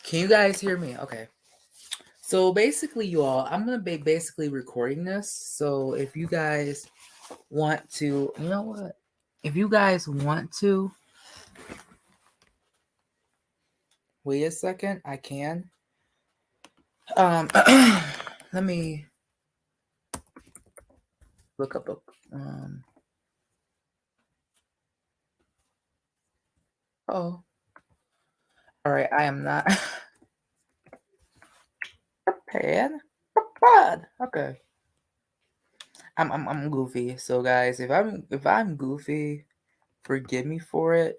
Can you guys hear me? Okay. So basically, you all, I'm gonna be basically recording this. So if you guys want to, you know what? If you guys want to, wait a second, I can. Let me look up um. Oh, all right. I am not prepared. Prepared. Okay. I'm goofy. So guys, if I'm goofy, forgive me for it.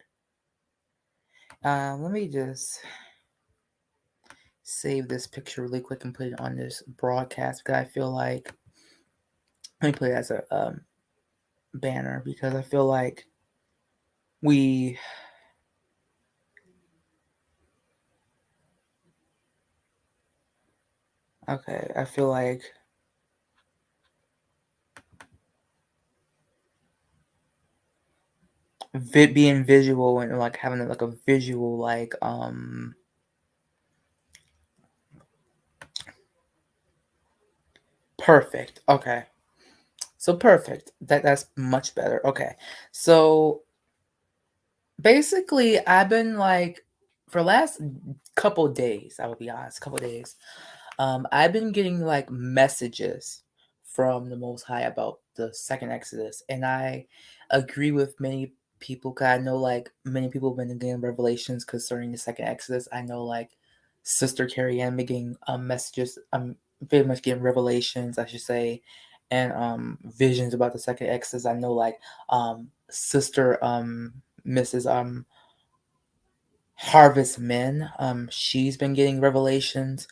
Let me just save this picture really quick and put it on this broadcast because I feel like let me put it as a banner because I feel like we okay. I feel like being visual and like having like a visual perfect. Okay. So perfect. That's much better. Okay. So basically I've been like for last couple days, I will be honest, couple days. I've been getting like messages from the Most High about the second Exodus, and I agree with many people. Cause I know like many people have been getting revelations concerning the second Exodus. I know like Sister Carrie Ann been getting messages, very much getting revelations, I should say, and visions about the second Exodus. I know like Sister Mrs. Harvest Men, she's been getting revelations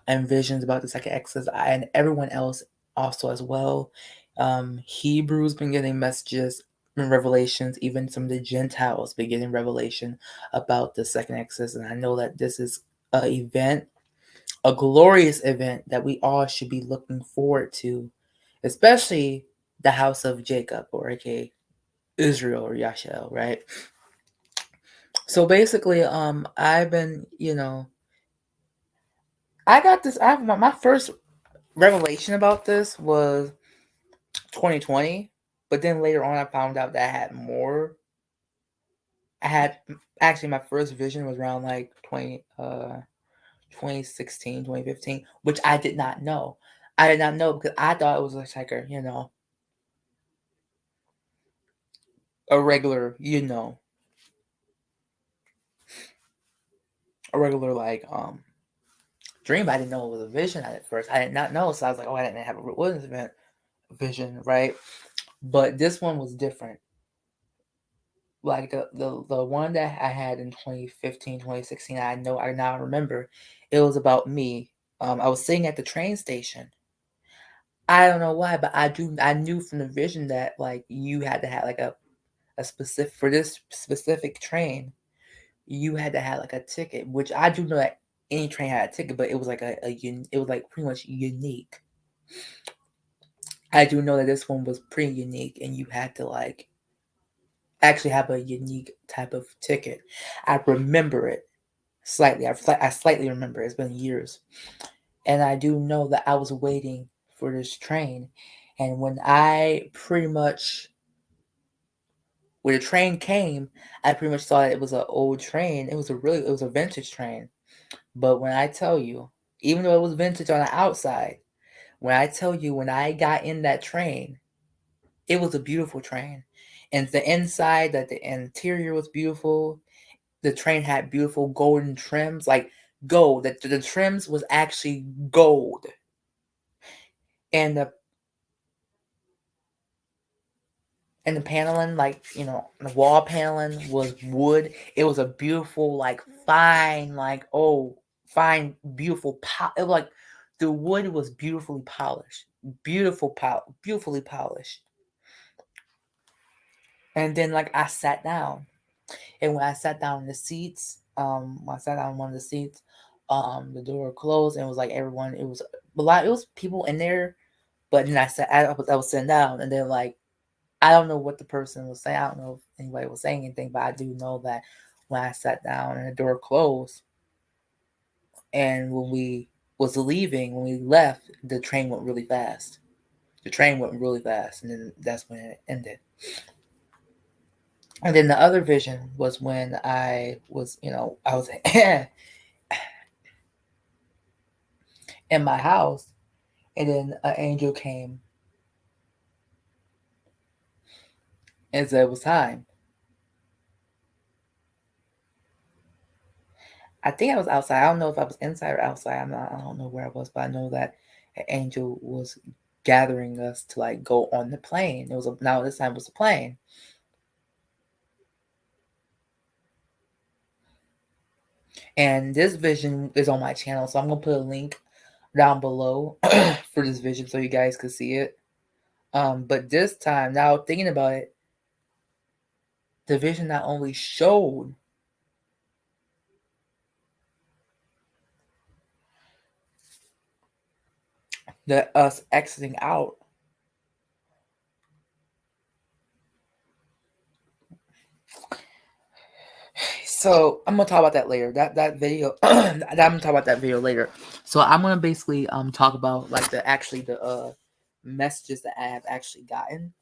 and visions about the second Exodus, and everyone else also as well. Hebrews been getting messages and revelations. Even some of the Gentiles been getting revelation about the second Exodus, and I know that this is a event, a glorious event that we all should be looking forward to, especially the house of Jacob, or aka Israel or Yashel, right? So basically, I've been, I got this. I have my first revelation about this was 2020, but then later on I found out that I had more. I had actually my first vision was around like 2016, 2015, which I did not know. I did not know because I thought it was like a regular, a regular dream. I didn't know it was a vision at first. I did not know, so I was like, oh, I didn't have a wilderness event vision, right? But this one was different. Like the one that I had in 2015, 2016, I now remember, it was about me. I was sitting at the train station. I don't know why, but I knew from the vision that like you had to have like a specific for this specific train, you had to have like a ticket, which I do know that any train had a ticket, but it was like it was like pretty much unique. I do know that this one was pretty unique, and you had to like actually have a unique type of ticket. I remember it slightly. I slightly remember. It's been years, and I do know that I was waiting for this train, and when the train came, I pretty much thought it was an old train. It was a vintage train. But when I tell you, even though it was vintage on the outside, when I tell you when I got in that train, it was a beautiful train. And the inside, that the interior was beautiful. The train had beautiful golden trims, like gold. That the trims was actually gold, and the paneling, like the wall paneling was wood. It was a beautiful, like fine, like fine, beautiful. It was like the wood was beautifully polished, beautifully polished. And then like I sat down, and when I sat down in the seats, when I sat down in one of the seats, the door closed, and it was like everyone. It was a lot. It was people in there, but then I was sitting down, and then like I don't know what the person was saying. I don't know if anybody was saying anything, but I do know that when I sat down and the door closed, And when we left, the train went really fast. And then that's when it ended. And then the other vision was when I was in my house, and then an angel came and said it was time. I think I was outside. I don't know if I was inside or outside. I don't know where I was, but I know that an angel was gathering us to like go on the plane. Now this time it was a plane. And this vision is on my channel, so I'm gonna put a link down below for this vision so you guys can see it. But this time, now thinking about it, the vision not only showed that us exiting out. So I'm gonna talk about that later. That video, I'm gonna talk about that video later. So I'm gonna basically talk about like the messages that I have actually gotten,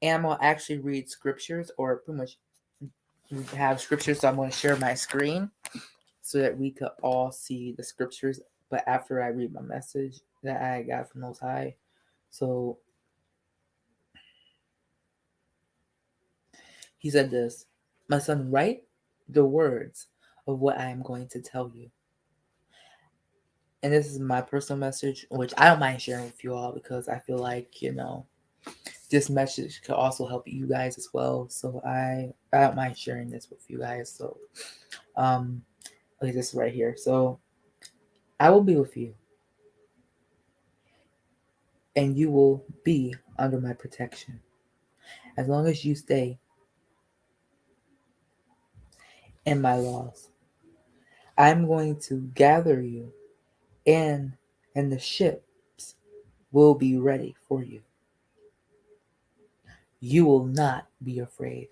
and I'm gonna actually read scriptures or pretty much have scriptures. So I'm gonna share my screen so that we could all see the scriptures. But after I read my message that I got from Most High, so he said this, "My son, write the words of what I am going to tell you." And this is my personal message, which I don't mind sharing with you all because I feel like, this message could also help you guys as well. So I don't mind sharing this with you guys. So okay, this is right here. So I will be with you, and you will be under my protection as long as you stay in my laws. I'm going to gather you in, and the ships will be ready for you. You will not be afraid.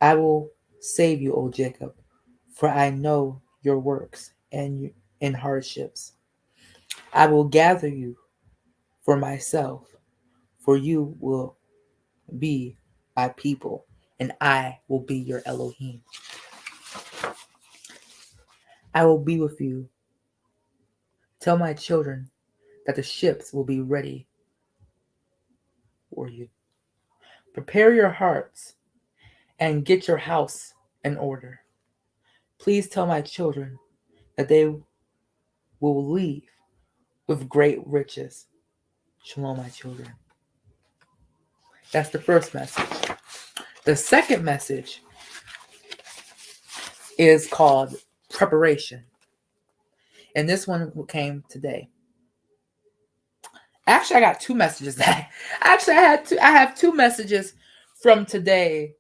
I will save you, O Jacob, for I know your works and in hardships. I will gather you for myself, for you will be my people, and I will be your Elohim. I will be with you. Tell my children that the ships will be ready for you. Prepare your hearts and get your house in order. Please tell my children that they will leave with great riches. Shalom, my children. That's the first message. The second message is called preparation. And this one came today. Actually, I got two messages that I have two messages from today.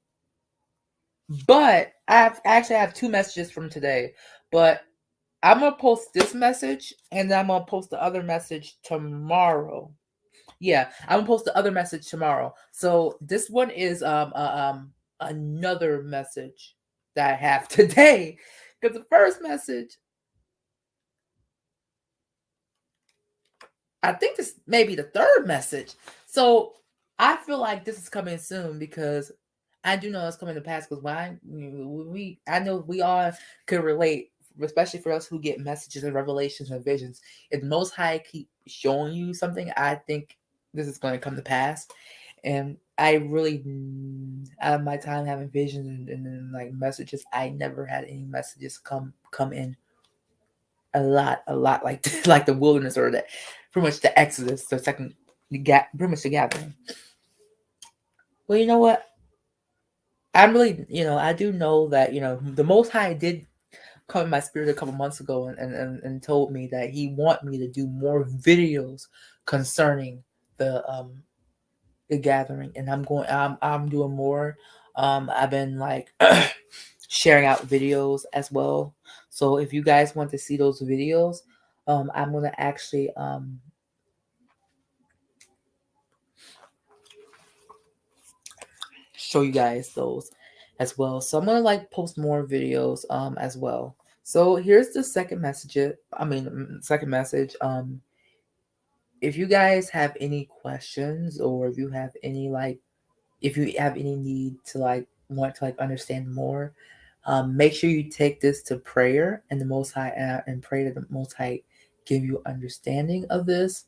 But I have two messages from today. But I'm gonna post this message and then I'm gonna post the other message tomorrow. Yeah, I'm gonna post the other message tomorrow. So this one is another message that I have today. Because the first message, I think this may be the third message. So I feel like this is coming soon because I do know it's coming to pass because I know we all could relate, especially for us who get messages and revelations and visions. If the Most High keep showing you something, I think this is going to come to pass. And I really, out of my time having visions and like messages, I never had any messages come in a lot like like the wilderness or the pretty much the Exodus, the second pretty much the gathering. Well, you know what? I'm really, I do know that, the Most High did come in my spirit a couple months ago and told me that he want me to do more videos concerning the gathering, and I'm doing more. I've been like sharing out videos as well. So if you guys want to see those videos, I'm gonna actually show you guys those as well. So I'm gonna like post more videos as well. So here's the second message. Second message. If you guys have any questions, or if you have any need to want to understand more, make sure you take this to prayer and the Most High, and pray that the Most High give you understanding of this.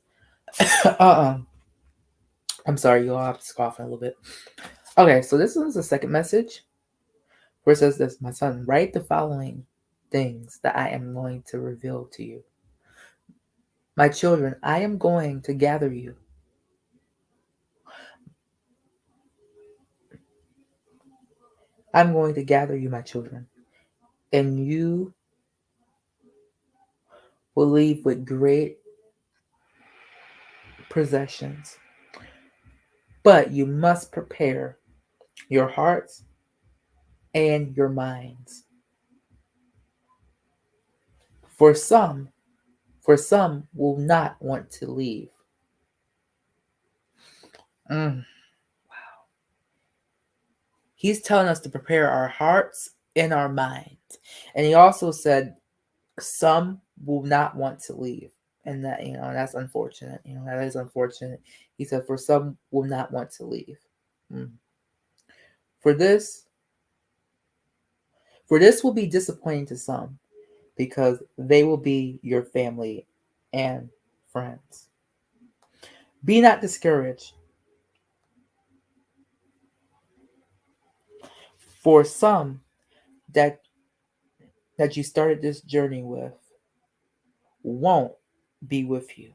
I'm sorry, you all have to scoff a little bit. Okay, so this is the second message where it says this: my son, write the following things that I am going to reveal to you. My children, I am going to gather you. I'm going to gather you, my children, and you will leave with great possessions. But you must prepare your hearts and your minds. For some will not want to leave. He's telling us to prepare our hearts and our minds. And he also said some will not want to leave. And that, that's unfortunate. That is unfortunate. He said, for some will not want to leave. For this will be disappointing to some, because they will be your family and friends. Be not discouraged. For some that you started this journey with won't be with you.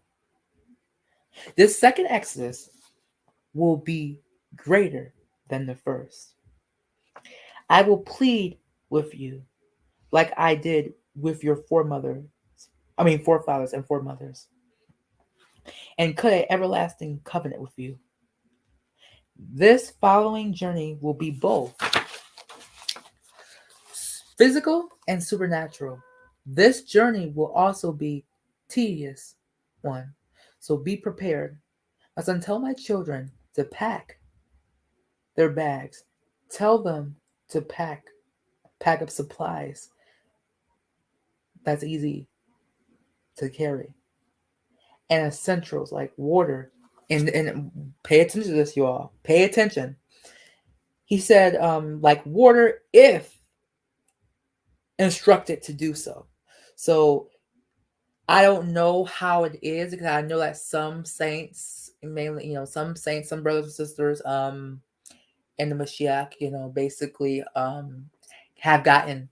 This second Exodus will be greater than the first. I will plead with you like I did with your forefathers and foremothers, and cut an everlasting covenant with you. This following journey will be both physical and supernatural. This journey will also be tedious one, so be prepared. As I tell my children to pack their bags, tell them to pack up supplies that's easy to carry, and essentials like water. And pay attention to this, you all. Pay attention. He said, like water, if instructed to do so. So I don't know how it is, because I know that some saints, mainly, some saints, some brothers and sisters, in the Mashiach, basically, have gotten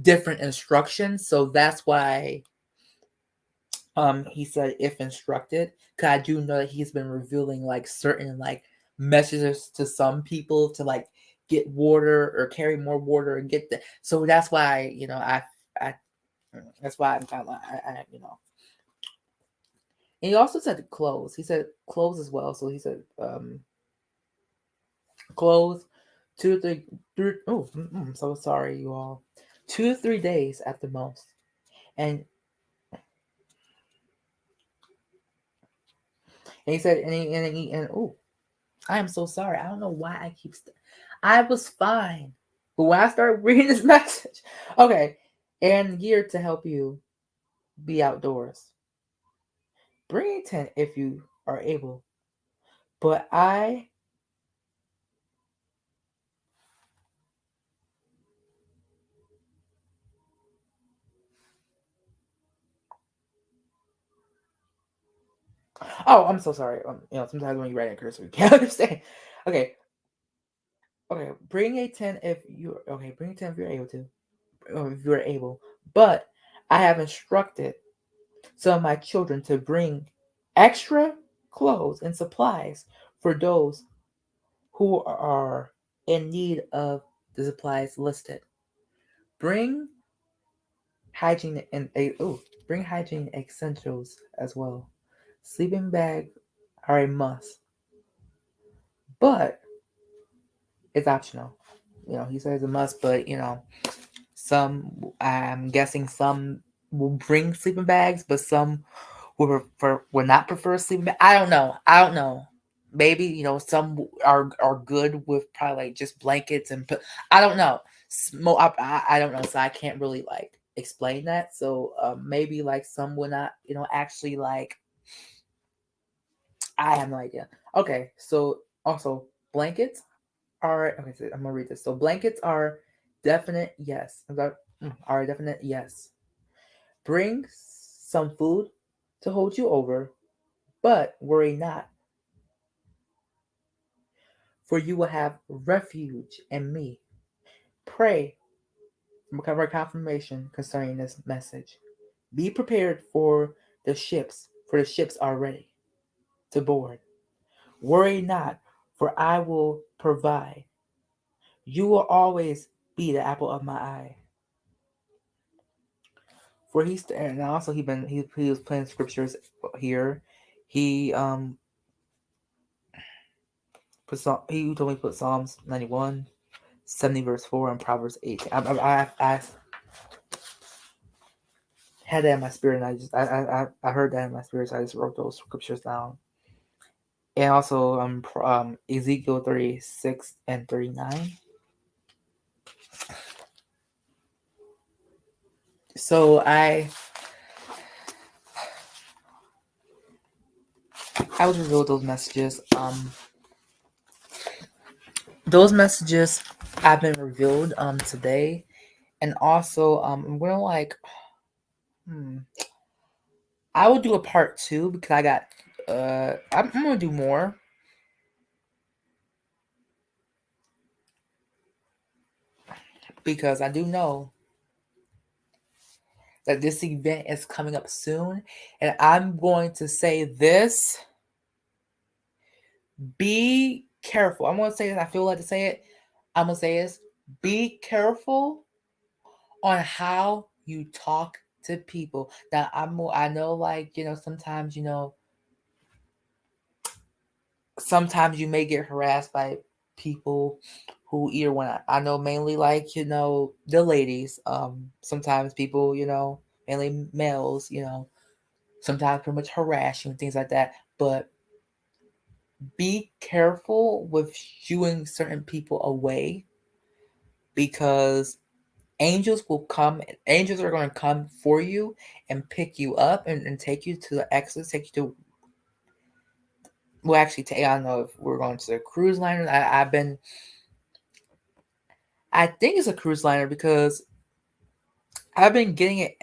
different instructions. So that's why, he said, if instructed, because I do know that he's been revealing certain messages to some people to get water or carry more water and get the. So that's why I that's why I'm kind of And he also said clothes. He said clothes as well. So he said clothes 2 to 3. I'm so sorry, you all. 2 to 3 days at the most. And he said, I am so sorry. I don't know why I keep. I was fine, but when I started reading this message, okay, and gear to help you be outdoors. Bring a tent if you are able, but I. Oh, I'm so sorry. Sometimes when you write in cursive, you can't understand. Okay. Bring a tent if you're able to, or if you're able. But I have instructed some of my children to bring extra clothes and supplies for those who are in need of the supplies listed. Bring hygiene essentials as well. Sleeping bags are a must, but it's optional. He says a must, but some, I'm guessing some will bring sleeping bags, but some will not prefer sleeping bag. I don't know. Maybe some are good with probably just blankets and I don't know. I don't know, so I can't really explain that. So maybe like some will not, actually like. I have no idea. Okay, so also blankets are okay. So I'm gonna read this. So blankets are definite yes. Are a definite yes. Bring some food to hold you over, but worry not, for you will have refuge in me. Pray recover confirmation concerning this message. Be prepared for the ships are ready to board. Worry not, for I will provide. You will always be the apple of my eye. For and also he was playing scriptures here. He he told me to put Psalms 91, 70 verse 4, and Proverbs 18. I had that in my spirit, and I heard that in my spirit, so I just wrote those scriptures down. And also Ezekiel 36 and 39. So I was revealed those messages. Those messages have been revealed today, and also I'm gonna like I will do a part 2 because I got I'm gonna do more. Because I do know that this event is coming up soon, and I'm going to say this. Be careful. I'm gonna say this. I feel like to say it. I'm gonna say this. Be careful on how you talk to people. Now I know like, sometimes, sometimes you may get harassed by people who either I know mainly like, the ladies. Sometimes people, mainly males, sometimes pretty much harass you and things like that. But be careful with shooing certain people away, because angels are going to come for you and pick you up and take you to the exit, take you to, well, actually, I don't know if we're going to the cruise liner. I think it's a cruise liner because I've been getting it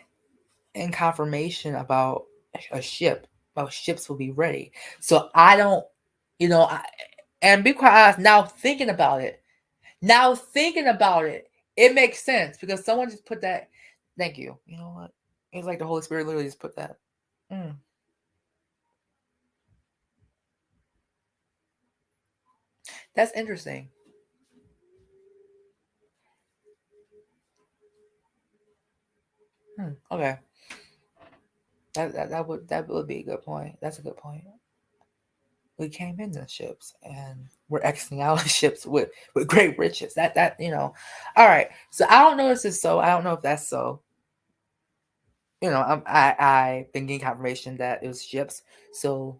in confirmation about a ship. About ships will be ready. So I don't, and be quite honest, now thinking about it, it makes sense because someone just put that. Thank you. You know what? It's like the Holy Spirit literally just put that. That's interesting. Okay. That would be a good point. That's a good point. We came into ships and we're exiting out of ships with great riches. All right. So I don't know if this is so. I don't know if that's so. I've been getting confirmation that it was ships. So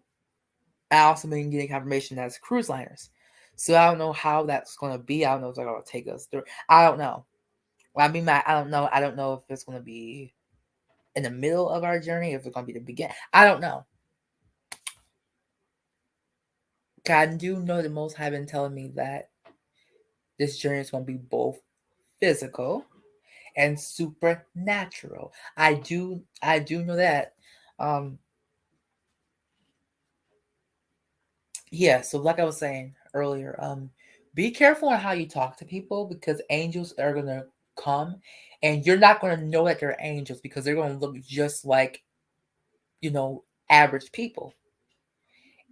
I also been getting confirmation that it's cruise liners. So I don't know how that's going to be. I don't know if they're going to take us through. I don't know. I mean, I don't know. I don't know if it's going to be in the middle of our journey, if it's going to be the beginning. I don't know. I do know the Most High been telling me that this journey is going to be both physical and supernatural. I do know that. Yeah, so like I was saying earlier, be careful on how you talk to people, because angels are gonna come and you're not gonna know that they're angels because they're gonna look just like, average people.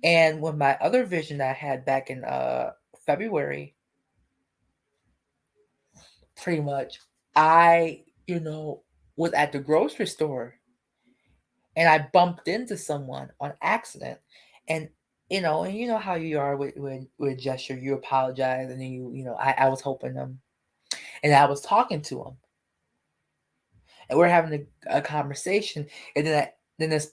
And with my other vision that I had back in February, pretty much I, was at the grocery store and I bumped into someone on accident. And you know how you are with a gesture, you apologize, and then I was helping them, and I was talking to him, and we're having a conversation, and then this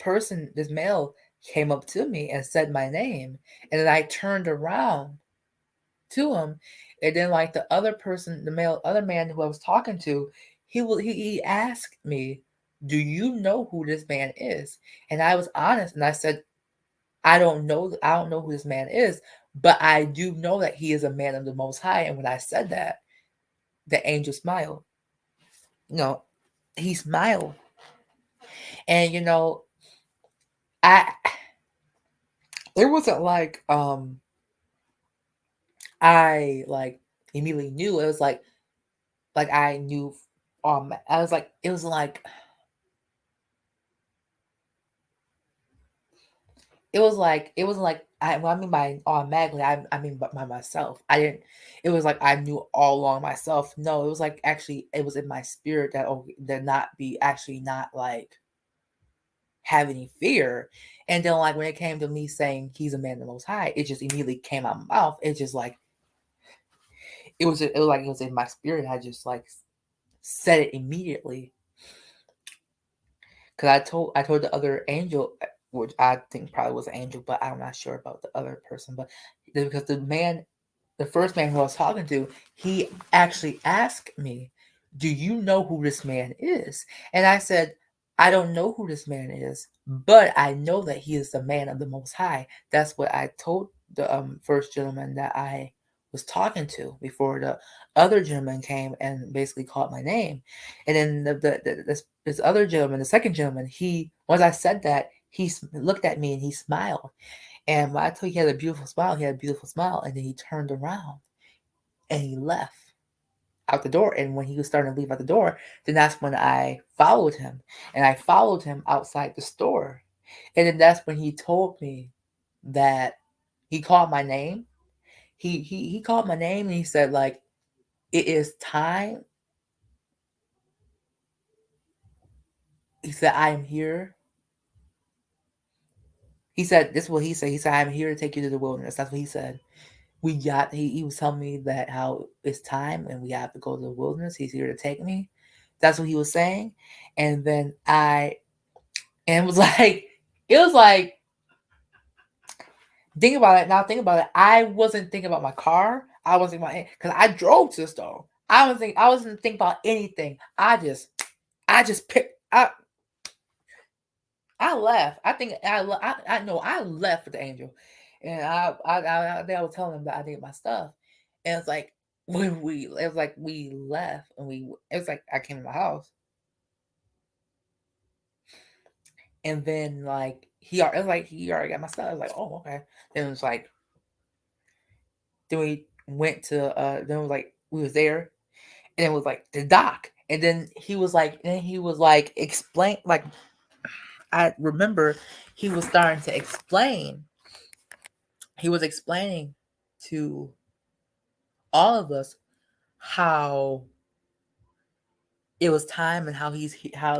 male came up to me and said my name, and then I turned around to him, and then like the other person, other man who I was talking to, he asked me, "Do you know who this man is?" And I was honest, and I said, I don't know. I don't know who this man is, but I do know that he is a man of the Most High. And when I said that, the angel smiled. No, he smiled, and I it wasn't like I like immediately knew. It was like I knew. I was like it was like it wasn't like I what I mean by automatically, I mean by myself. I didn't it was like I knew all along myself. No, it was like actually it was in my spirit that that not be actually not like have any fear. And then like when it came to me saying he's a man of the most high, it just immediately came out of my mouth. It just like it was like it was in my spirit. I just like said it immediately. Cause I told the other angel, which I think probably was an angel, but I'm not sure about the other person. But because the first man who I was talking to, he actually asked me, "Do you know who this man is?" And I said, "I don't know who this man is, but I know that he is the man of the Most High." That's what I told the first gentleman that I was talking to before the other gentleman came and basically called my name. And then this other gentleman, the second gentleman, he once I said that, looked at me and he smiled. And when I told you he had a beautiful smile, he had a beautiful smile. And then he turned around and he left out the door. And when he was starting to leave out the door, then that's when I followed him. And I followed him outside the store. And then that's when he told me that he called my name. He called my name and he said, like, it is time. He said, I am here. He said, this is what he said. He said, I'm here to take you to the wilderness. That's what he said. He was telling me that how it's time and we have to go to the wilderness. He's here to take me. That's what he was saying. And then and it was like, it was like, think about it. Now think about it. I wasn't thinking about my car. I wasn't thinking about it because I drove to the store. I wasn't thinking about anything. I just picked I left. I think I know I left with the angel, and I was telling him that I did my stuff, and it's like it was like we left and it was like I came to my house, and then like it was like he already got my stuff. I was like, oh okay. Then it was like then we went to then it was like we was there, and it was like the dock, and then he was like explain like I remember he was starting to explain he was explaining to all of us how it was time and how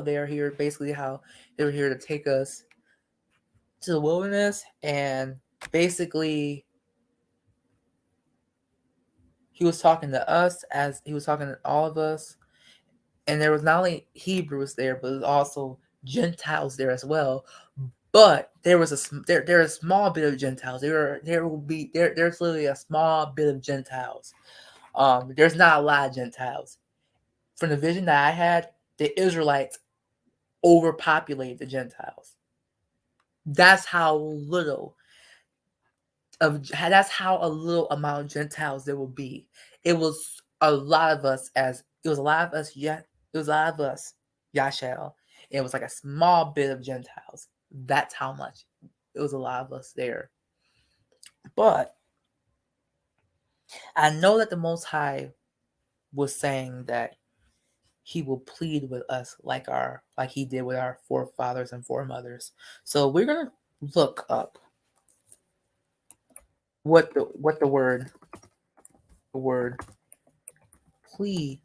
they're here basically how they were here to take us to the wilderness and basically he was talking to us as he was talking to all of us and there was not only Hebrews there but also Gentiles there as well but there was there a small bit of Gentiles there's literally a small bit of Gentiles. There's not a lot of Gentiles. From the vision that I had, the Israelites overpopulated the Gentiles. That's how little that's how a little amount of Gentiles there will be. It was a lot of us it was a lot of us, yeah, it was a lot of us, Yashel. It was like a small bit of Gentiles. That's how much. It was a lot of us there. But I know that the Most High was saying that he will plead with us like he did with our forefathers and foremothers. So we're gonna look up what the word plead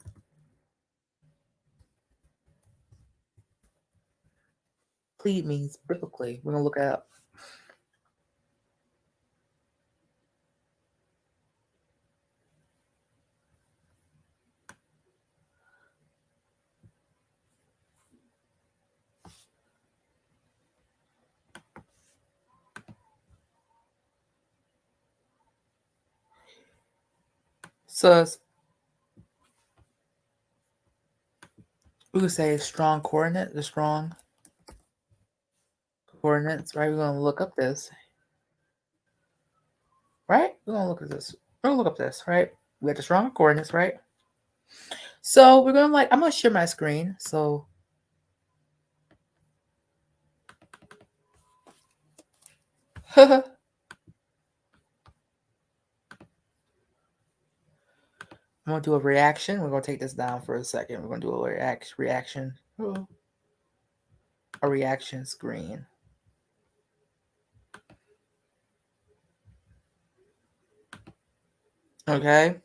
means biblically. We're gonna look it up. So We could say strong coordinate, the strong coordinates, right? We're gonna look up this, right? We're gonna look at this. We're gonna look up this, right? We got the strong coordinates, right? So we're gonna I'm gonna share my screen. So I'm gonna do a reaction. We're gonna take this down for a second. We're gonna do a reaction. A reaction screen. Okay.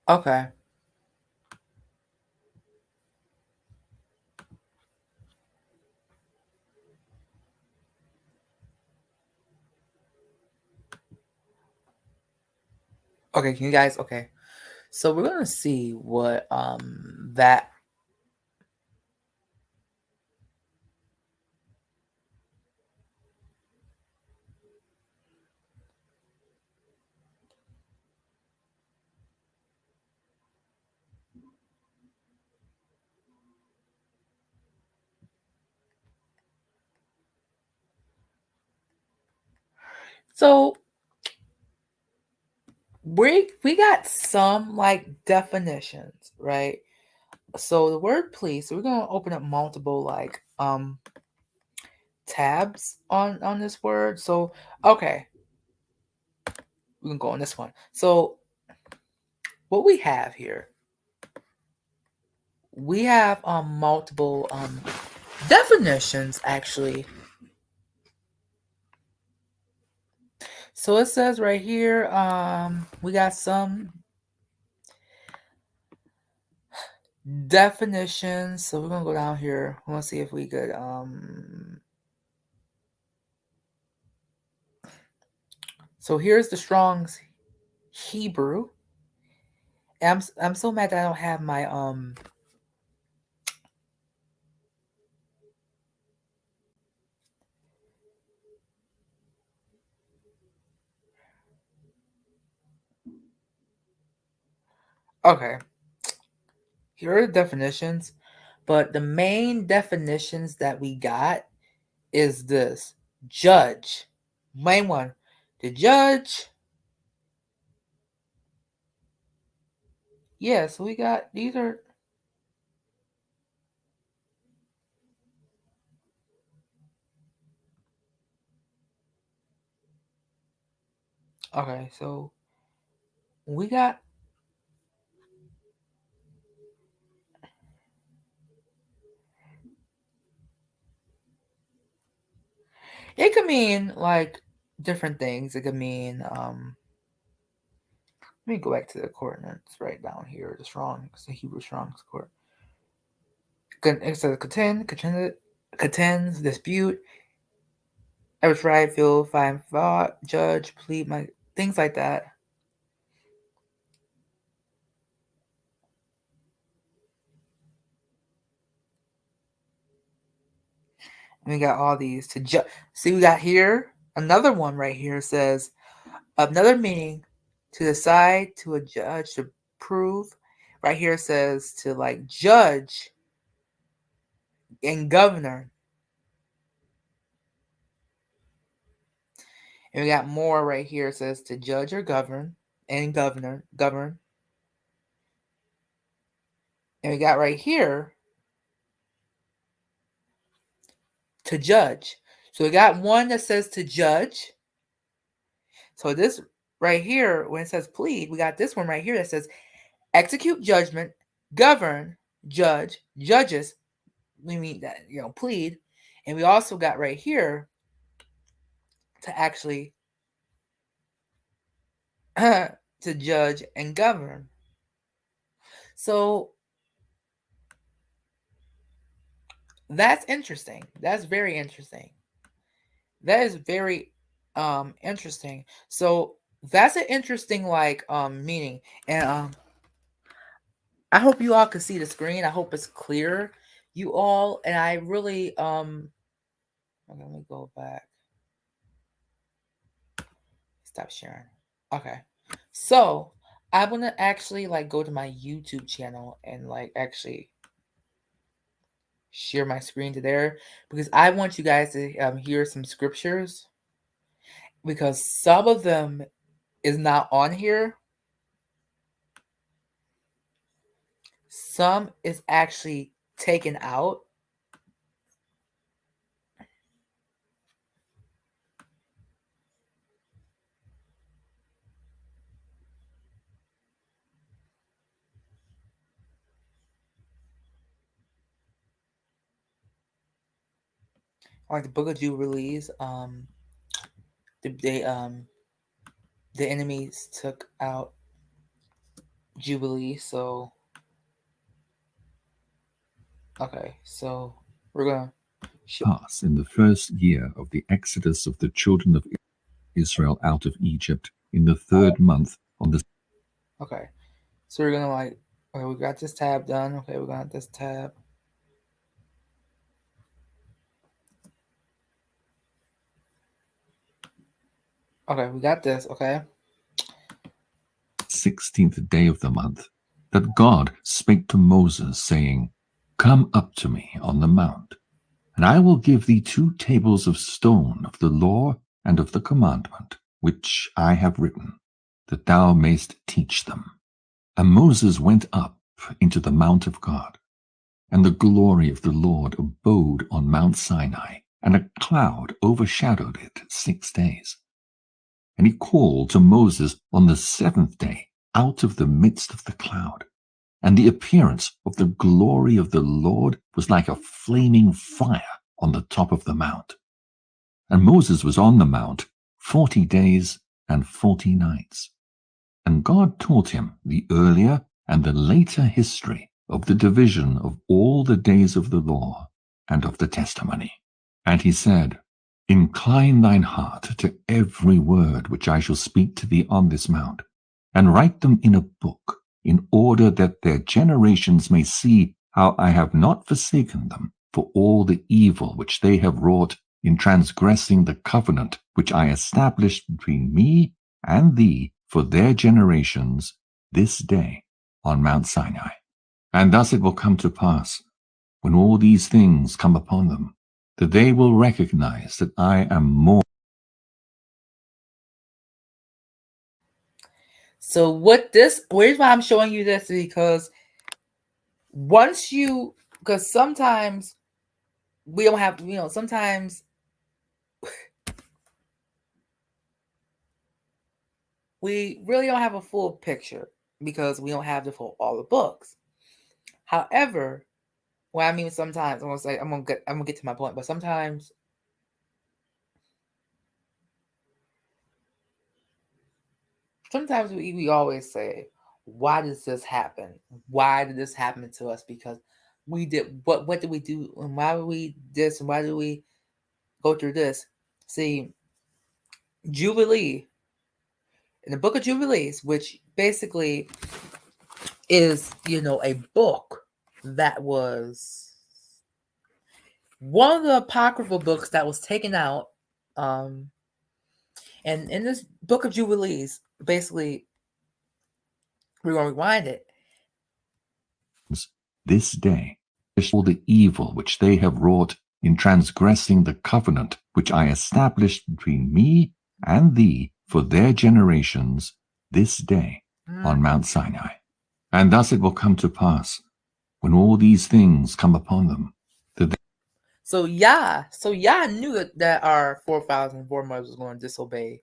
Okay. Okay, can you guys okay. So we're gonna see what that so we got some definitions, right? So the word please, so we're gonna open up multiple tabs on this word. So okay, we can go on this one. So what we have here, we have multiple definitions actually. So it says right here, we got some definitions. So we're gonna go down here. We want to see if we could so here's the Strong's Hebrew. And I'm so mad that I don't have my okay. Here are the definitions, but the main definitions that we got is this: judge. Main one, the judge. Yeah, so we got these are okay, so we got it could mean different things. It could mean let me go back to the coordinates right down here. The Strong's, the Hebrew Strong's court. It says contends, dispute, ever try, feel, find fault, judge, plead, things like that. And we got all these to judge. See, we got here another one right here says another meaning to decide, to a judge, to prove. Right here says to judge and governor. And we got more right here. It says to judge or govern and govern. And we got right here to judge. So we got one that says to judge. So this right here, when it says plead, we got this one right here that says execute judgment, govern, judge, judges. We mean that, plead. And we also got right here to actually to judge and govern. So that's interesting. That's very interesting. That is very interesting. So that's an interesting meaning. And I hope you all can see the screen. I hope it's clear, you all. And I really okay, let me go back. Stop sharing. Okay. So I'm gonna actually like go to my YouTube channel and like actually share my screen to there because I want you guys to hear some scriptures because some of them is not on here. Some is actually taken out. Like the Book of Jubilees, the enemies took out Jubilee, so okay, so we're gonna pass in the first year of the exodus of the children of Israel out of Egypt in the 3rd month on the okay. So we're gonna like okay, we got this tab done. Okay, we got this tab. Okay, we got this, okay. 16th day of the month, that God spake to Moses, saying, Come up to me on the mount, and I will give thee 2 tables of stone of the law and of the commandment, which I have written, that thou mayst teach them. And Moses went up into the mount of God, and the glory of the Lord abode on Mount Sinai, and a cloud overshadowed it 6 days. And he called to Moses on the 7th day out of the midst of the cloud. And the appearance of the glory of the Lord was like a flaming fire on the top of the mount. And Moses was on the mount 40 days and 40 nights. And God taught him the earlier and the later history of the division of all the days of the law and of the testimony. And he said, Incline thine heart to every word which I shall speak to thee on this mount, and write them in a book, in order that their generations may see how I have not forsaken them for all the evil which they have wrought in transgressing the covenant which I established between me and thee for their generations this day on Mount Sinai. And thus it will come to pass, when all these things come upon them, that they will recognize that I am more. So where's why I'm showing you this because because sometimes we don't have, sometimes we really don't have a full picture because we don't have all the books. However, what I mean sometimes I'm gonna get to my point, but sometimes we always say, why does this happen? Why did this happen to us? Because we did what did we do and why did we this and why did we go through this? See, Jubilee, in the Book of Jubilees, which basically is, a book that was one of the apocryphal books that was taken out. And in this Book of Jubilees, basically, we're going to rewind it. This day, all the evil which they have wrought in transgressing the covenant which I established between me and thee for their generations this day on Mount Sinai. And thus it will come to pass, when all these things come upon them, that So Yah knew that our forefathers and foremothers was going to disobey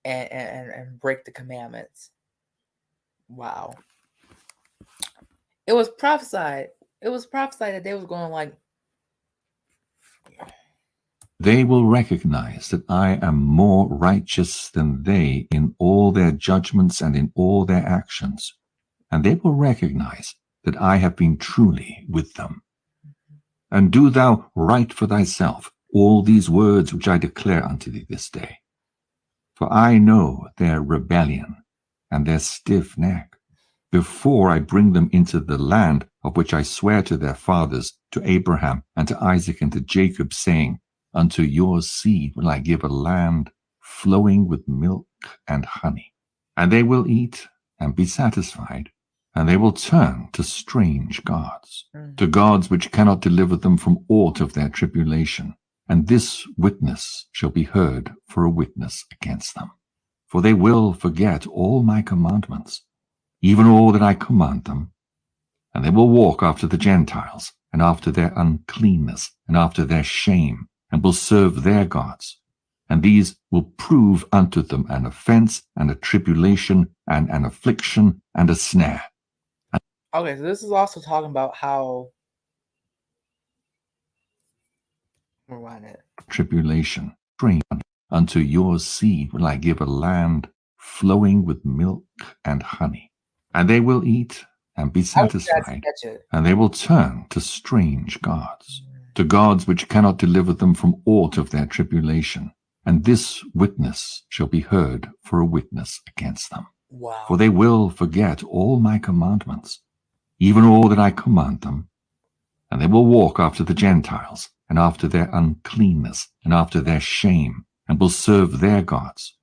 and break the commandments. Wow. It was prophesied. It was prophesied that they was going like, they will recognize that I am more righteous than they in all their judgments and in all their actions. And they will recognize that I have been truly with them. And do thou write for thyself all these words which I declare unto thee this day. For I know their rebellion and their stiff neck, before I bring them into the land of which I swear to their fathers, to Abraham and to Isaac and to Jacob, saying, Unto your seed will I give a land flowing with milk and honey. And they will eat and be satisfied, and they will turn to strange gods, to gods which cannot deliver them from aught of their tribulation. And this witness shall be heard for a witness against them. For they will forget all my commandments, even all that I command them. And they will walk after the Gentiles, and after their uncleanness, and after their shame, and will serve their gods. And these will prove unto them an offense, and a tribulation, and an affliction, and a snare. Okay, so this is also talking about how we're on it. Tribulation, train unto your seed will I give a land flowing with milk and honey. And they will eat and be satisfied, and they will turn to strange gods, to gods which cannot deliver them from aught of their tribulation. And this witness shall be heard for a witness against them. Wow. For they will forget all my commandments, even all that I command them. And they will walk after the Gentiles, and after their uncleanness, and after their shame, and will serve their gods.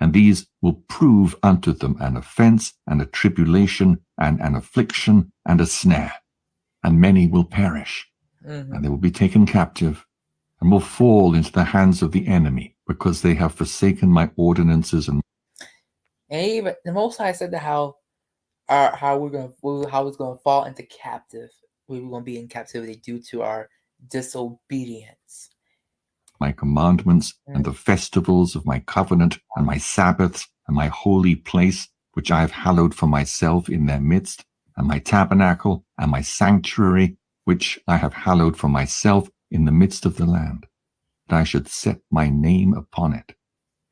And these will prove unto them an offense, and a tribulation, and an affliction, and a snare. And many will perish, and they will be taken captive, and will fall into the hands of the enemy, because they have forsaken my ordinances. And even the Most High said that how it's gonna fall into captive. We were gonna be in captivity due to our disobedience. My commandments and the festivals of my covenant and my Sabbaths and my holy place, which I have hallowed for myself in their midst, and my tabernacle and my sanctuary, which I have hallowed for myself in the midst of the land, that I should set my name upon it,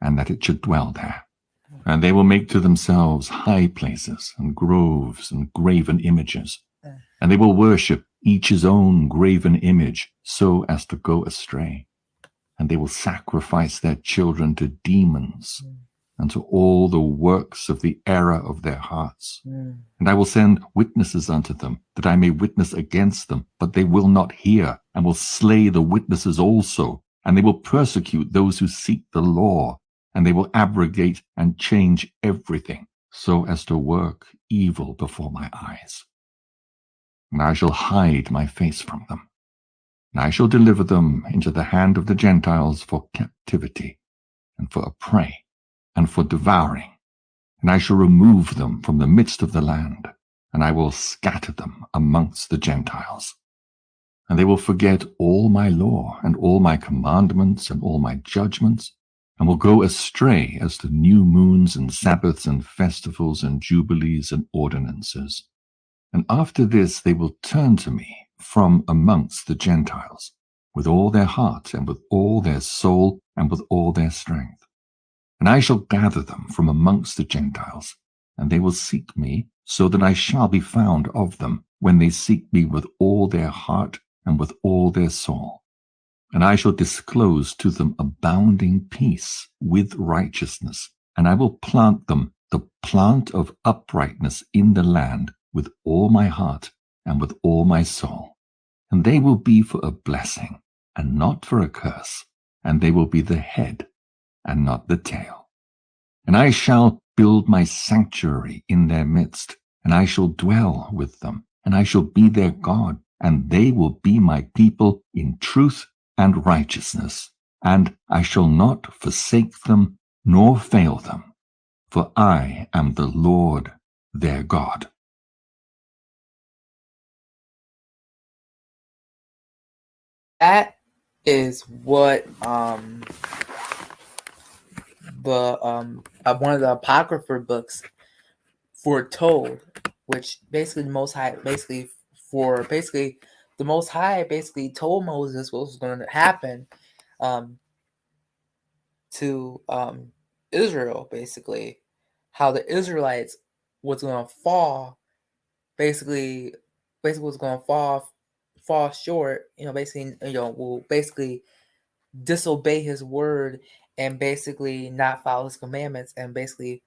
and that it should dwell there. And they will make to themselves high places and groves and graven images, and they will worship each his own graven image, so as to go astray. And they will sacrifice their children to demons and to all the works of the error of their hearts. And I will send witnesses unto them, that I may witness against them, but they will not hear, and will slay the witnesses also. And they will persecute those who seek the law, and they will abrogate and change everything, so as to work evil before my eyes. And I shall hide my face from them. And I shall deliver them into the hand of the Gentiles for captivity, and for a prey, and for devouring. And I shall remove them from the midst of the land, and I will scatter them amongst the Gentiles. And they will forget all my law, and all my commandments, and all my judgments, and will go astray as to new moons, and Sabbaths, and festivals, and jubilees, and ordinances. And after this they will turn to me from amongst the Gentiles, with all their heart, and with all their soul, and with all their strength. And I shall gather them from amongst the Gentiles, and they will seek me, so that I shall be found of them, when they seek me with all their heart, and with all their soul. And I shall disclose to them abounding peace with righteousness, and I will plant them the plant of uprightness in the land, with all my heart, and with all my soul. And they will be for a blessing, and not for a curse, and they will be the head, and not the tail. And I shall build my sanctuary in their midst, and I shall dwell with them, and I shall be their God, and they will be my people in truth and righteousness. And I shall not forsake them, nor fail them, for I am the Lord their God. That is what one of the apocrypha books foretold, which basically the Most High told Moses what was going to happen to Israel, basically how the Israelites was going to fall, basically was going to fall short, will basically disobey his word and basically not follow his commandments, and basically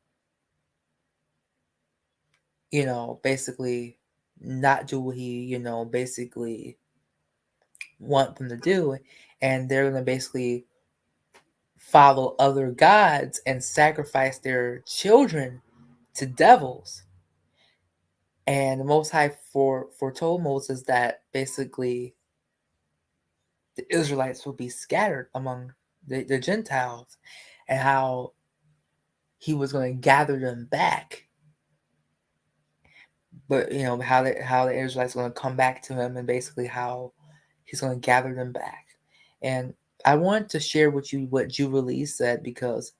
not do what he basically want them to do, and they're going to basically follow other gods and sacrifice their children to devils. And the Most High foretold Moses that basically the Israelites would be scattered among the Gentiles, and how he was going to gather them back. But how the Israelites are going to come back to him, and basically how he's going to gather them back. And I wanted to share with you what Jubilees said, because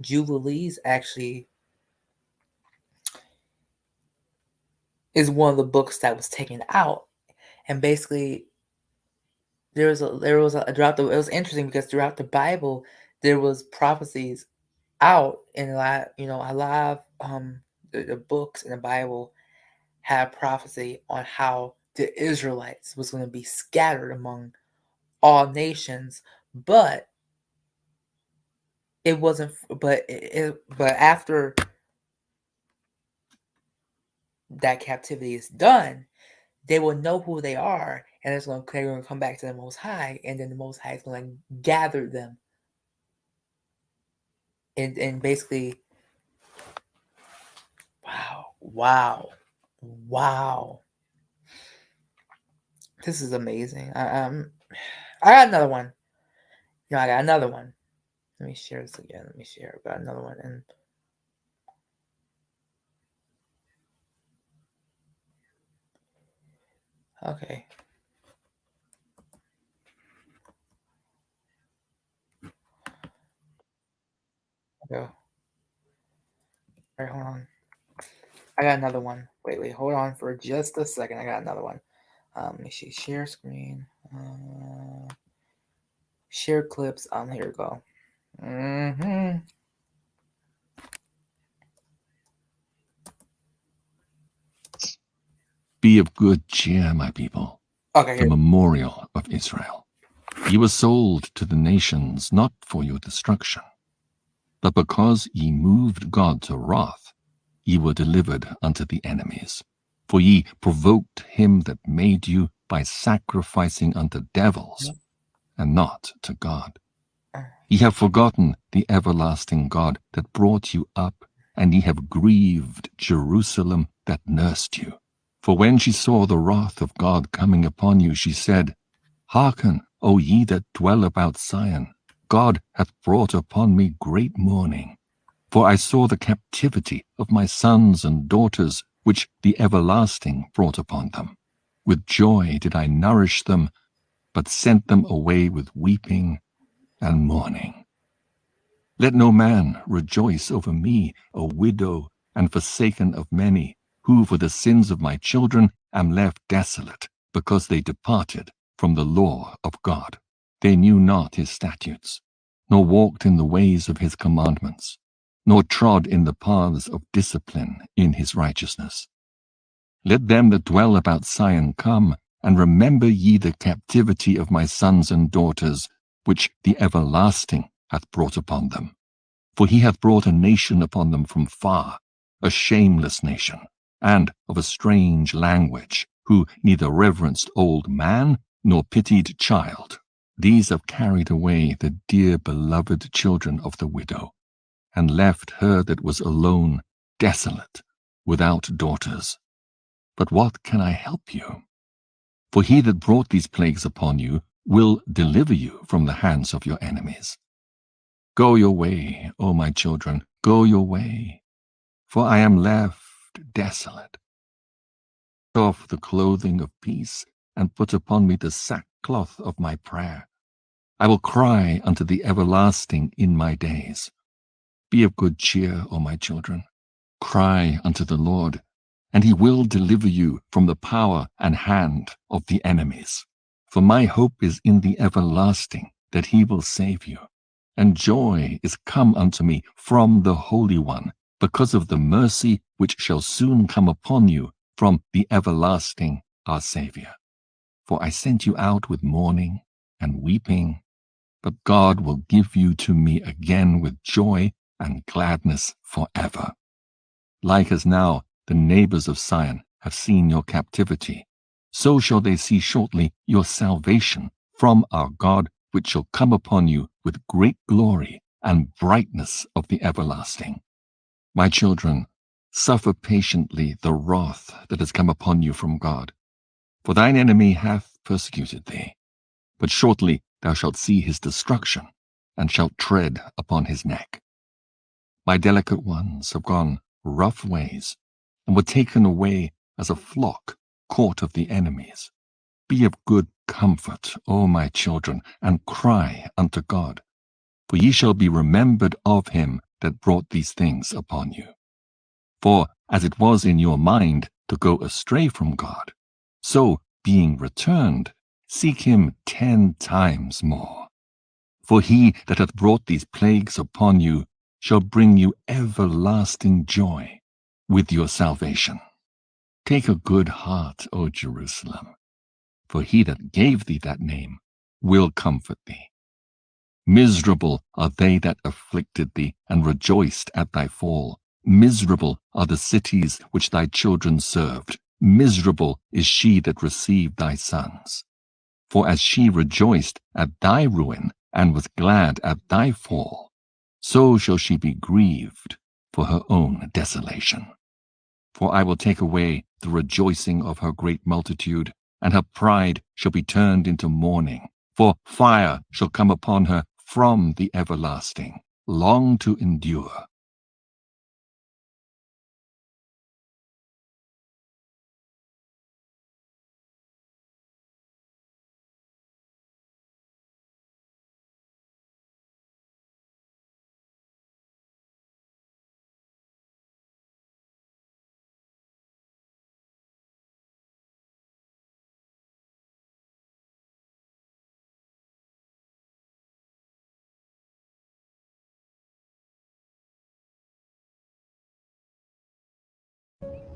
Jubilees actually is one of the books that was taken out. And basically it was interesting because throughout the Bible there was prophecies out, and a lot of the books in the Bible had prophecy on how the Israelites was going to be scattered among all nations, but it wasn't. But after that captivity is done, they will know who they are, and they're going to come back to the Most High, and then the Most High is going to gather them, and basically, wow, this is amazing. I got another one. I got another one. Let me share this again. I got another one, and okay. Okay. All right, hold on. I got another one. Wait, hold on for just a second. I got another one. Let me see. Share screen. Share clips. Here we go. Be of good cheer, my people. Okay. The memorial of Israel. Ye were sold to the nations not for your destruction, but because ye moved God to wrath, ye were delivered unto the enemies. For ye provoked him that made you by sacrificing unto devils, and not to God. Ye have forgotten the everlasting God that brought you up, and ye have grieved Jerusalem that nursed you. For when she saw the wrath of God coming upon you, she said, Hearken, O ye that dwell about Zion, God hath brought upon me great mourning. For I saw the captivity of my sons and daughters, which the everlasting brought upon them. With joy did I nourish them, but sent them away with weeping and mourning. Let no man rejoice over me, a widow and forsaken of many, who for the sins of my children am left desolate, because they departed from the law of God. They knew not his statutes, nor walked in the ways of his commandments, nor trod in the paths of discipline in his righteousness. Let them that dwell about Zion come, and remember ye the captivity of my sons and daughters, which the everlasting hath brought upon them. For he hath brought a nation upon them from far, a shameless nation, and of a strange language, who neither reverenced old man nor pitied child. These have carried away the dear beloved children of the widow, and left her that was alone desolate, without daughters. But what can I help you? For he that brought these plagues upon you will deliver you from the hands of your enemies. Go your way, O my children, go your way, for I am left desolate. Take off the clothing of peace, and put upon me the sackcloth of my prayer. I will cry unto the everlasting in my days. Be of good cheer, O my children. Cry unto the Lord, and he will deliver you from the power and hand of the enemies. For my hope is in the everlasting, that he will save you. And joy is come unto me from the Holy One, because of the mercy which shall soon come upon you from the everlasting our Saviour. For I sent you out with mourning and weeping, but God will give you to me again with joy and gladness forever. Like as now the neighbors of Zion have seen your captivity, so shall they see shortly your salvation from our God, which shall come upon you with great glory and brightness of the everlasting. My children, Suffer patiently the wrath that has come upon you from God. For thine enemy hath persecuted thee, but shortly thou shalt see his destruction, and shalt tread upon his neck. My delicate ones have gone rough ways, and were taken away as a flock caught of the enemies. Be of good comfort, O my children, and cry unto God, for ye shall be remembered of him that brought these things upon you. For as it was in your mind to go astray from God, so, being returned, seek him 10 times more. For he that hath brought these plagues upon you shall bring you everlasting joy with your salvation. Take a good heart, O Jerusalem, for he that gave thee that name will comfort thee. Miserable are they that afflicted thee, and rejoiced at thy fall. Miserable are the cities which thy children served. Miserable is she that received thy sons. For as she rejoiced at thy ruin, and was glad at thy fall, so shall she be grieved for her own desolation. For I will take away the rejoicing of her great multitude, and her pride shall be turned into mourning. For fire shall come upon her from the everlasting, long to endure.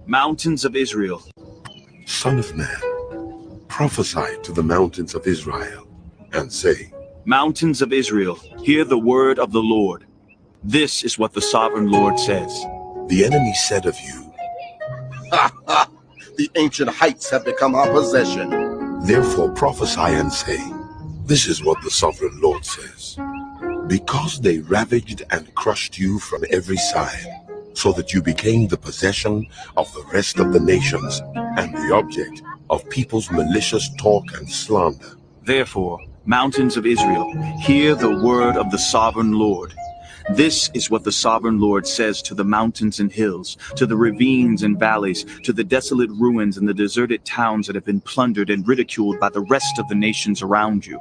Mountains of Israel. Son of man, prophesy to the mountains of Israel, and say, Mountains of Israel, hear the word of the Lord. This is what the sovereign Lord says. the enemy said of you, Ha ha! The ancient heights have become our possession. therefore prophesy and say, this is what the sovereign Lord says. Because they ravaged and crushed you from every side, so that you became the possession of the rest of the nations, and the object of people's malicious talk and slander. Therefore, mountains of Israel, hear the word of the sovereign Lord. This is what the sovereign Lord says to the mountains and hills, to the ravines and valleys, to the desolate ruins and the deserted towns that have been plundered and ridiculed by the rest of the nations around you.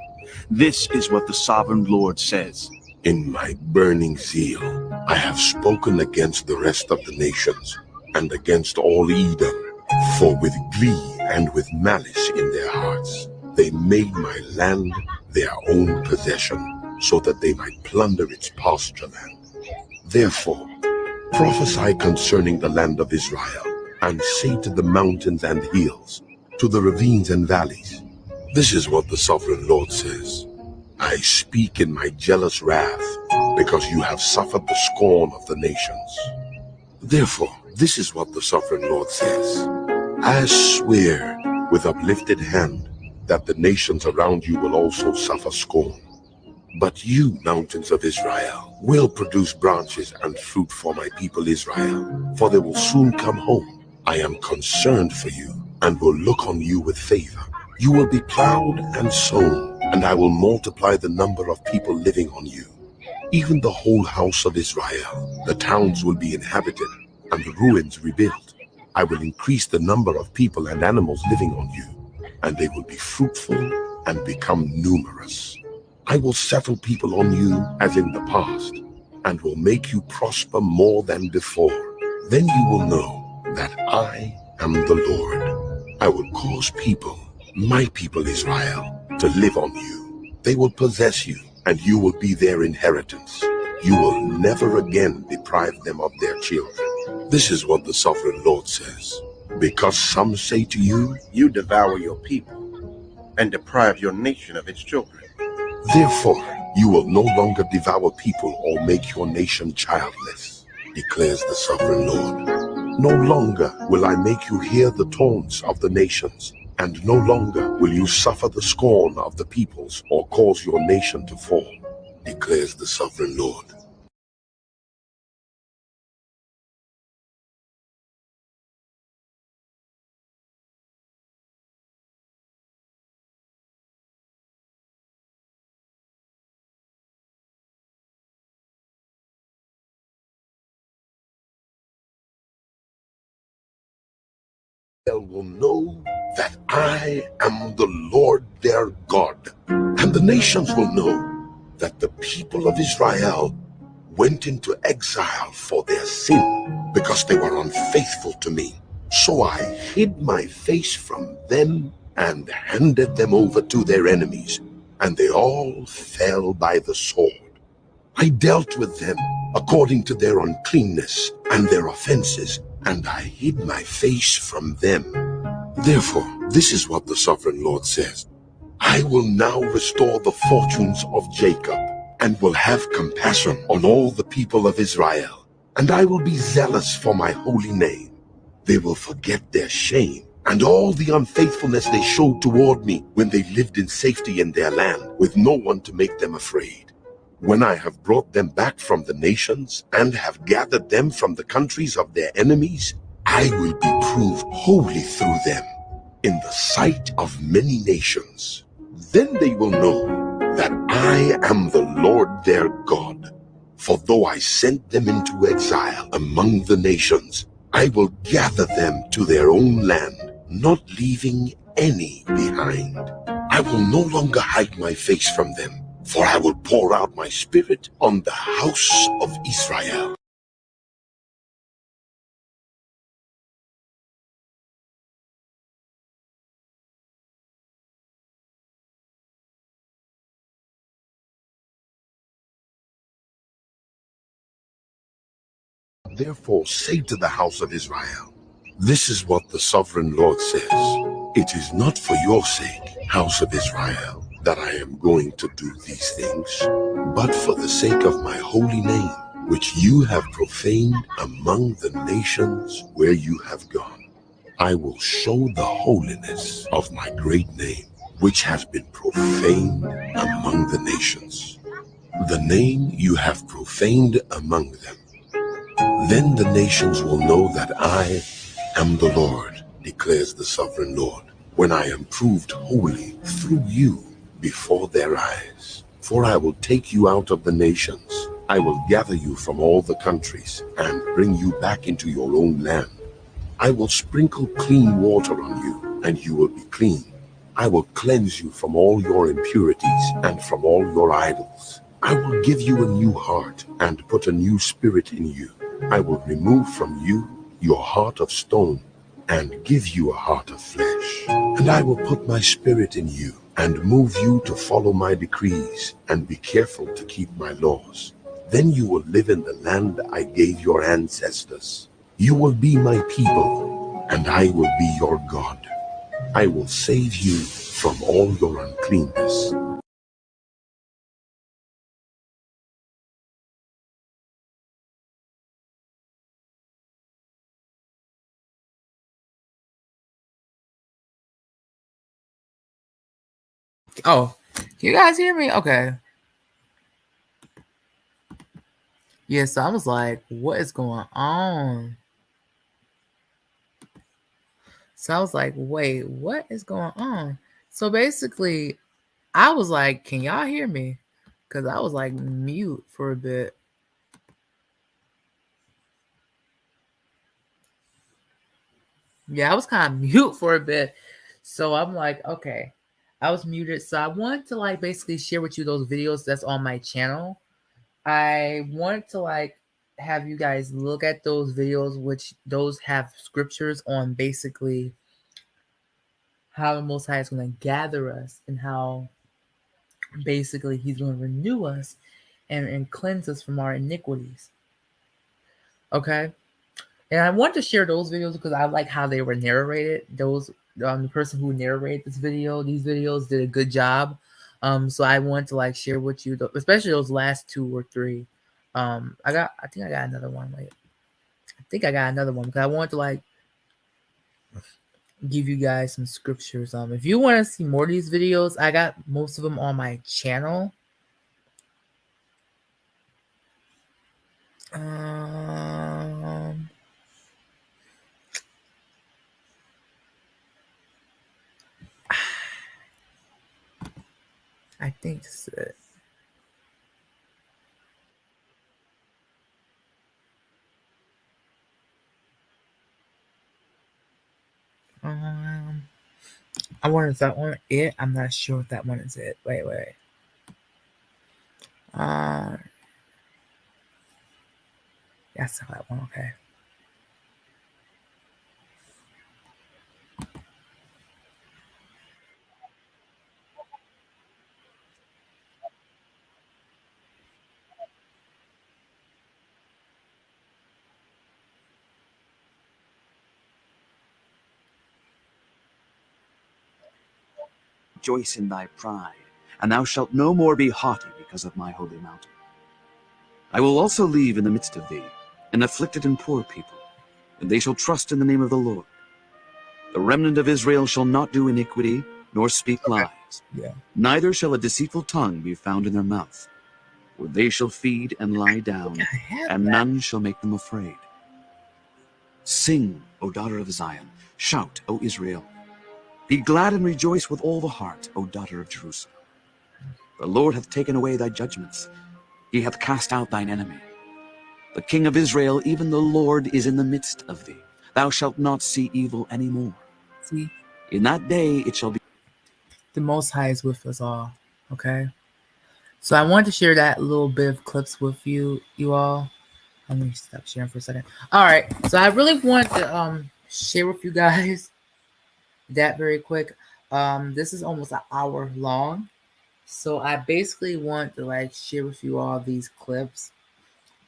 This is what the sovereign Lord says. In my burning zeal, I have spoken against the rest of the nations, and against all Edom. For with glee and with malice in their hearts, they made my land their own possession, so that they might plunder its pasture land. Therefore, prophesy concerning the land of Israel, and say to the mountains and hills, to the ravines and valleys, this is what the sovereign Lord says. I speak in my jealous wrath, because you have suffered the scorn of the nations. Therefore, this is what the sovereign Lord says. I swear with uplifted hand that the nations around you will also suffer scorn. But you, mountains of Israel, will produce branches and fruit for my people Israel, for they will soon come home. I am concerned for you, and will look on you with favor. You will be plowed and sown, and I will multiply the number of people living on you. Even the whole house of Israel, the towns will be inhabited, and the ruins rebuilt. I will increase the number of people and animals living on you, and they will be fruitful and become numerous. I will settle people on you as in the past, and will make you prosper more than before. Then you will know that I am the Lord. I will cause people, my people Israel, to live on you. They will possess you, and you will be their inheritance. You will never again deprive them of their children. This is what the sovereign Lord says. Because some say to you, You devour your people and deprive your nation of its children. therefore you will no longer devour people or make your nation childless, declares the sovereign Lord. No longer will I make you hear the taunts of the nations, and no longer will you suffer the scorn of the peoples or cause your nation to fall, declares the sovereign Lord. will know that I am the Lord their God, and the nations will know that the people of Israel went into exile for their sin because they were unfaithful to me. So I hid my face from them and handed them over to their enemies, and they all fell by the sword. I dealt with them according to their uncleanness and their offenses, and I hid my face from them. Therefore, this is what the sovereign Lord says. I will now restore the fortunes of Jacob, and will have compassion on all the people of Israel, and I will be zealous for my holy name. They will forget their shame and all the unfaithfulness they showed toward me when they lived in safety in their land, with no one to make them afraid. When I have brought them back from the nations, and have gathered them from the countries of their enemies, I will be proved holy through them in the sight of many nations. Then they will know that I am the Lord their God. For though I sent them into exile among the nations, I will gather them to their own land, not leaving any behind. I will no longer hide my face from them, for I will pour out my spirit on the house of Israel. Therefore say to the house of Israel, this is what the sovereign Lord says. It is not for your sake, house of Israel, that I am going to do these things, but for the sake of my holy name, which you have profaned among the nations where you have gone. I will show the holiness of my great name, which has been profaned among the nations. The name you have profaned among them. Then the nations will know that I am the Lord, declares the sovereign Lord, when I am proved holy through you before their eyes. For I will take you out of the nations. I will gather you from all the countries and bring you back into your own land. I will sprinkle clean water on you, and you will be clean. I will cleanse you from all your impurities and from all your idols. I will give you a new heart and put a new spirit in you. I will remove from you your heart of stone and give you a heart of flesh. And I will put my spirit in you and move you to follow my decrees and be careful to keep my laws. Then you will live in the land I gave your ancestors. You will be my people, and I will be your God. I will save you from all your uncleanness. Oh, can you guys hear me? Okay. Yeah, so I was like, what is going on? So I was like, wait, what is going on? So basically, I was like, can y'all hear me? Because I was like mute for a bit. Yeah, I was kind of mute for a bit. So I'm like, okay, I was muted. So I wanted to like basically share with you those videos that's on my channel. I wanted to like have you guys look at those videos, which those have scriptures on basically how the Most High is going to gather us and how basically He's going to renew us and cleanse us from our iniquities. Okay. And I want to share those videos because I like how they were narrated. Those the person who narrated these videos did a good job. So I want to like share with you, especially those last 2 or 3. I think I got another one. Like, I think I got another one because I want to like give you guys some scriptures. If you want to see more of these videos, I got most of them on my channel. I think this is it. I wonder if that one it. I'm not sure if that one is it. Wait. That's not that one. Okay. Rejoice in thy pride, and thou shalt no more be haughty because of my holy mountain. I will also leave in the midst of thee an afflicted and poor people, and they shall trust in the name of the Lord. The remnant of Israel shall not do iniquity, nor speak lies. Yeah. Neither shall a deceitful tongue be found in their mouth. For they shall feed and lie down, and none shall make them afraid. Sing, O daughter of Zion. Shout, O Israel. Be glad and rejoice with all the heart, O daughter of Jerusalem. The Lord hath taken away thy judgments. He hath cast out thine enemy. The King of Israel, even the Lord, is in the midst of thee. Thou shalt not see evil any more. See, In that day it shall be. the Most High is with us all. Okay. So I wanted to share that little bit of clips with you all. Let me stop sharing for a second. All right. So I really wanted to share with you guys that very quick. This is almost an hour long. So I basically want to like share with you all these clips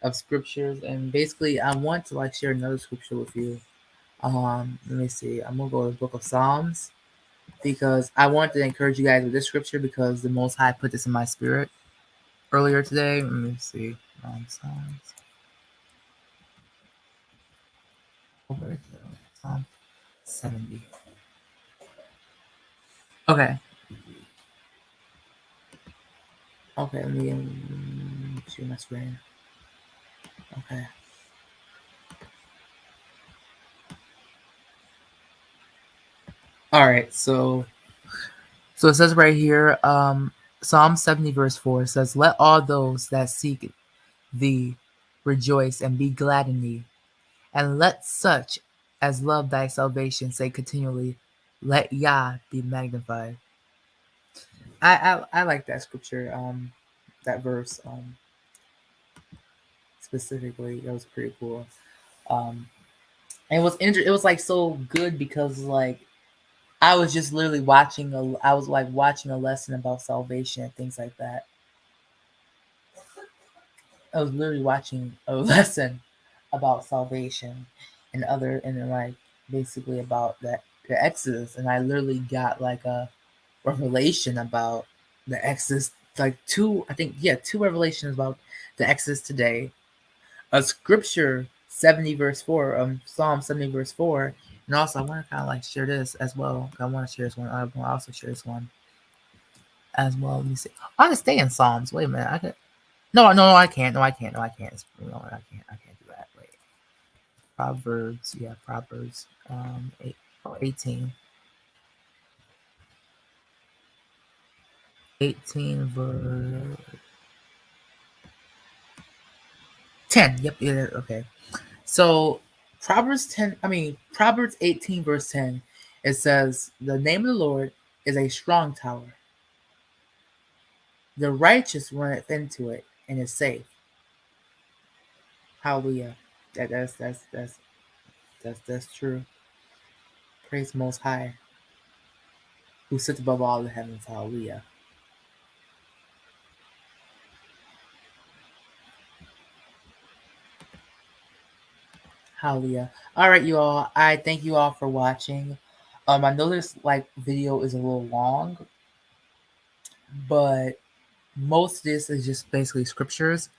of scriptures, and basically I want to like share another scripture with you. Let me see. I'm gonna go to the book of Psalms because I want to encourage you guys with this scripture because the Most High put this in my spirit earlier today. Let me see. Psalms. Psalm 70. Okay. Okay, let me share my screen. Okay. All right, so it says right here, Psalm 70 verse 4 says, "Let all those that seek thee rejoice and be glad in thee, and let such as love thy salvation say continually, let Yah be magnified." I like that scripture, that verse specifically. That was pretty cool. And it was it was like so good because like I was just literally watching I was like watching a lesson about salvation and things like that. I was literally watching a lesson about salvation and like basically about the Exodus, and I literally got like a revelation about the Exodus, like two revelations about the Exodus today, a scripture 70 verse 4, Psalm 70 verse 4, and also I want to kind of like share this as well. I want to share this one. I want to also share this one as well. Let me see. I can stay in Psalms. Wait a minute. I could. No, I can't. No, I can't. No, I can't. I can't do that. Wait. Proverbs. Yeah, Proverbs. 18. 18 verse 10. Yep. Yeah. Okay. So Proverbs 18 verse 10. It says, "The name of the Lord is a strong tower. The righteous runneth into it and is safe." Hallelujah. That's true. Praise the Most High, who sits above all the heavens. Hallelujah. Hallelujah. All right, you all. I thank you all for watching. I know this like video is a little long, but most of this is just basically scriptures.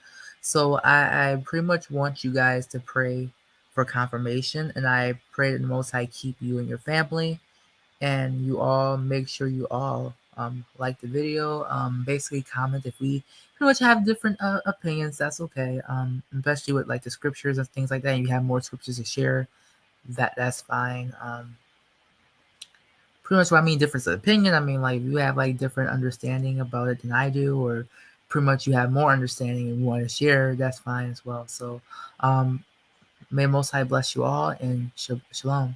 So I pretty much want you guys to pray for confirmation, and I pray that the Most High keep you and your family, and you all make sure you all like the video. Basically comment if we pretty much have different opinions. That's okay. Especially with like the scriptures and things like that. And you have more scriptures to share. That's fine. Pretty much what I mean, difference of opinion. I mean, like you have like different understanding about it than I do, or pretty much you have more understanding and you want to share. That's fine as well. So, may Most High bless you all and shalom.